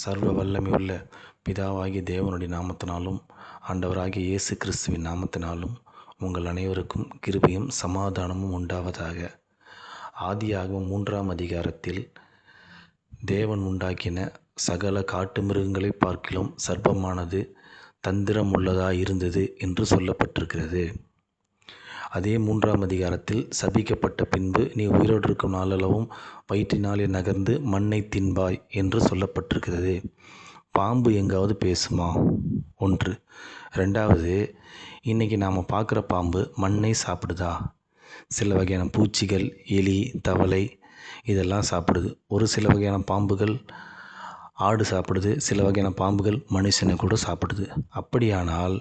சர்வ வல்லமையுள்ள பிதாவாகிய தேவனுடைய நாமத்தினாலும் ஆண்டவராகிய இயேசு கிறிஸ்துவின் நாமத்தினாலும் உங்கள் அனைவருக்கும் கிருபையும் சமாதானமும் உண்டாவதாக. ஆதியாகமம் 3ஆம் அதிகாரத்தில் தேவன் உண்டாக்கின சகல காட்டு மிருகங்களை பார்க்கிலும் சர்ப்பமானது தந்திரம் உள்ளதாய் இருந்தது என்று சொல்லப்பட்டிருக்கிறது. அதே 3ஆம் அதிகாரத்தில் சபிக்கப்பட்ட பின்பு நீ உயிரோடு இருக்கும் நாளளவும் வயிற்றினாலே நகர்ந்து மண்ணை தின்பாய் என்று சொல்லப்பட்டிருக்கிறது. பாம்பு எங்காவது பேசுமா? ஒன்று. ரெண்டாவது, இன்றைக்கி நாம் பார்க்குற பாம்பு மண்ணை சாப்பிடுதா? சில வகையான பூச்சிகள், எலி, தவளை இதெல்லாம் சாப்பிடுது. ஒரு சில வகையான பாம்புகள் ஆடு சாப்பிடுது, சில வகையான பாம்புகள் மனுஷனை கூட சாப்பிடுது. அப்படியானால்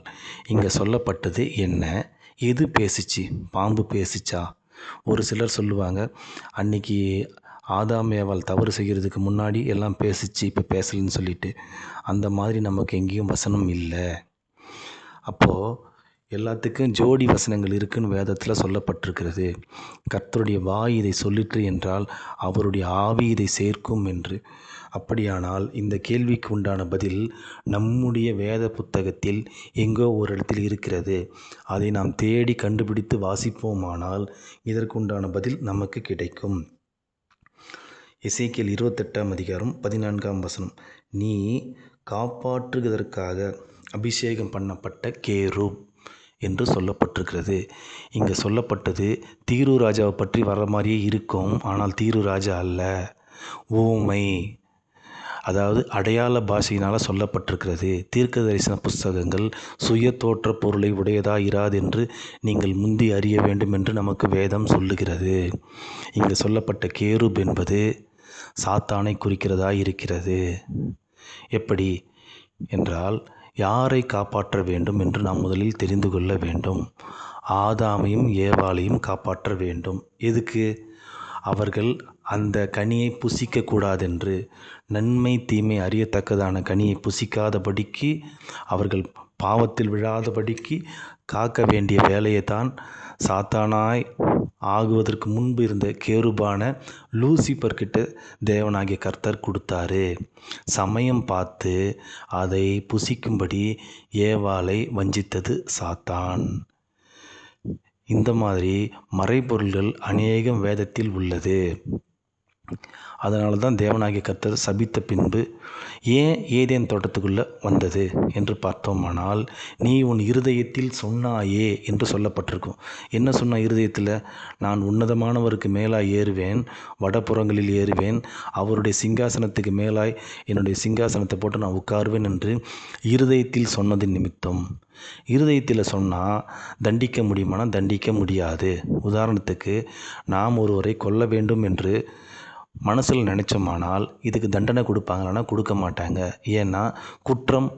இங்கே சொல்லப்பட்டது என்ன? எது பேசிச்சு? பாம்பு பேசிச்சா? ஒரு சிலர் சொல்லுவாங்க, அன்னைக்கு ஆதாம் ஏவாள் தவறு செய்கிறதுக்கு முன்னாடி எல்லாம் பேசிச்சு, இப்போ பேசலன்னு சொல்லிட்டு. அந்த மாதிரி நமக்கு எங்கேயும் வசனம் இல்லை. அப்போது எல்லாத்துக்கும் ஜோடி வசனங்கள் இருக்குன்னு வேதத்தில் சொல்லப்பட்டிருக்கிறது. கர்த்தருடைய வாய் இதை சொல்லிற்று என்றால் அவருடைய ஆவி இதை சேர்க்கும் என்று. அப்படியானால் இந்த கேள்விக்கு உண்டான பதில் நம்முடைய வேத புத்தகத்தில் எங்கோ ஒரு இடத்தில் இருக்கிறது. அதை நாம் தேடி கண்டுபிடித்து வாசிப்போமானால் இதற்குண்டான பதில் நமக்கு கிடைக்கும். எசேக்கியேல் 28ஆம் அதிகாரம் 14ஆம் வசனம். நீ காப்பாற்றுவதற்காக அபிஷேகம் பண்ணப்பட்ட கேருப் என்று சொல்லப்பட்டிருக்கிறது. இங்கே சொல்லப்பட்டது தீரு ராஜாவை பற்றி வர மாதிரியே இருக்கும். ஆனால் தீரு ராஜா அல்ல, ஊமை, அதாவது அடையாள பாஷையினால் சொல்லப்பட்டிருக்கிறது. தீர்க்க தரிசன புஸ்தகங்கள் சுய தோற்ற பொருளை உடையதாக இராது என்று நீங்கள் முந்தி அறிய வேண்டும் என்று நமக்கு வேதம் சொல்லுகிறது. இங்கு சொல்லப்பட்ட கேருப் என்பது சாத்தானை குறிக்கிறதா இருக்கிறது. எப்படி என்றால், யாரை காப்பாற்ற வேண்டும் என்று நாம் முதலில் தெரிந்து கொள்ள வேண்டும். ஆதாமையும் ஏவாளையும் காப்பாற்ற வேண்டும். எதுக்கு? அவர்கள் அந்த கனியை புசிக்கக்கூடாதென்று, நன்மை தீமை அறியத்தக்கதான கனியை புசிக்காதபடிக்கு, அவர்கள் பாவத்தில் விழாதபடிக்கு காக்க வேண்டிய வேலையை தான் சாத்தானாய் ஆகுவதற்கு முன்பு இருந்த கேருபான லூசிபர் கிட்ட தேவனாகிய கர்த்தர் கொடுத்தாரு. சமயம் பார்த்து அதை புசிக்கும்படி ஏவாளை வஞ்சித்தது சாத்தான். இந்த மாதிரி மறைபொருள்கள் அநேகம் வேதத்தில் உள்ளது. அதனால தான் தேவனாகிய கர்த்தர் சபித்த பின்பு ஏன் ஏதேன் தோட்டத்துக்குள்ளே வந்தது என்று பார்த்தோமானால், நீ உன் இருதயத்தில் சொன்னாயே என்று சொல்லப்பட்டிருக்கும். என்ன சொன்ன இருதயத்தில்? நான் உன்னதமானவருக்கு மேலாய் ஏறுவேன், வடபுறங்களில் ஏறுவேன், அவருடைய சிங்காசனத்துக்கு மேலாய் என்னுடைய சிங்காசனத்தை போட்டு நான் உட்காருவேன் என்று இருதயத்தில் சொன்னதின் நிமித்தம். இருதயத்தில் சொன்னால் தண்டிக்க முடியுமானா தண்டிக்க முடியாது. உதாரணத்துக்கு, நாம் ஒருவரை கொல்ல வேண்டும் என்று மனசில் நினச்சோமானால் இதுக்கு தண்டனை கொடுப்பாங்களான்னா கொடுக்க மாட்டாங்க. ஏன்னா குற்றம்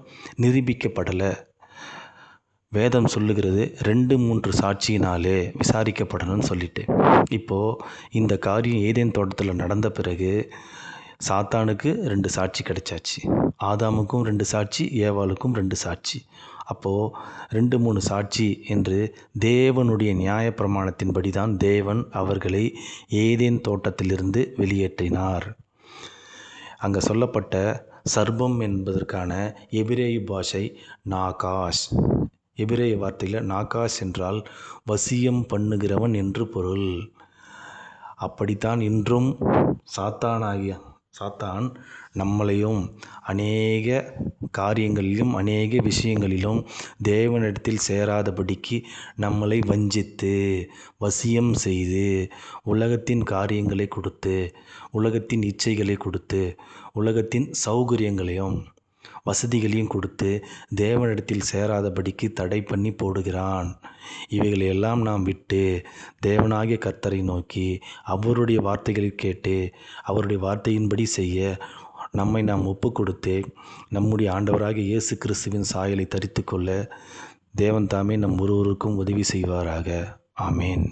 நிரூபிக்கப்படலை. வேதம் சொல்லுகிறது 2-3 சாட்சியினாலே விசாரிக்கப்படணும்னு சொல்லிட்டு. இப்போது இந்த காரியம் ஏதேன் தோட்டத்தில் நடந்த பிறகு சாத்தானுக்கு 2 சாட்சி கிடைச்சாச்சு. ஆதாமுக்கும் 2 சாட்சி, ஏவாளுக்கும் 2 சாட்சி. அப்போது 2-3 சாட்சி என்று தேவனுடைய நியாய பிரமாணத்தின்படி தான் தேவன் அவர்களை ஏதேன் தோட்டத்திலிருந்து வெளியேற்றினார். அங்கே சொல்லப்பட்ட சர்ப்பம் என்பதற்கான எபிரேய பாஷை நாகாஷ். எபிரேய வார்த்தையில் நாகாஷ் என்றால் வசியம் பண்ணுகிறவன் என்று பொருள். அப்படித்தான் இன்றும் சாத்தான் நம்மளையும் அநேக காரியங்களிலும் அநேக விஷயங்களிலும் தேவனிடத்தில் சேராதபடிக்கு நம்மளை வஞ்சித்து வசியம் செய்து உலகத்தின் காரியங்களை கொடுத்து, உலகத்தின் இச்சைகளை கொடுத்து, உலகத்தின் சௌகரியங்களையும் வசதிகளையும் கொடுத்து தேவனிடத்தில் சேராதபடிக்கு தடை பண்ணி போடுகிறான். இவைகளையெல்லாம் நாம் விட்டு தேவனாகிய கர்த்தரை நோக்கி அவருடைய வார்த்தைகளை கேட்டு அவருடைய வார்த்தையின்படி செய்ய நம்மை நாம் ஒப்பு கொடுத்து நம்முடைய ஆண்டவராகிய இயேசு கிறிஸ்துவின் சாயலை தரித்து கொள்ள தேவன் தாமே நம் ஒருவருக்கும் உதவி செய்வாராக. ஆமேன்.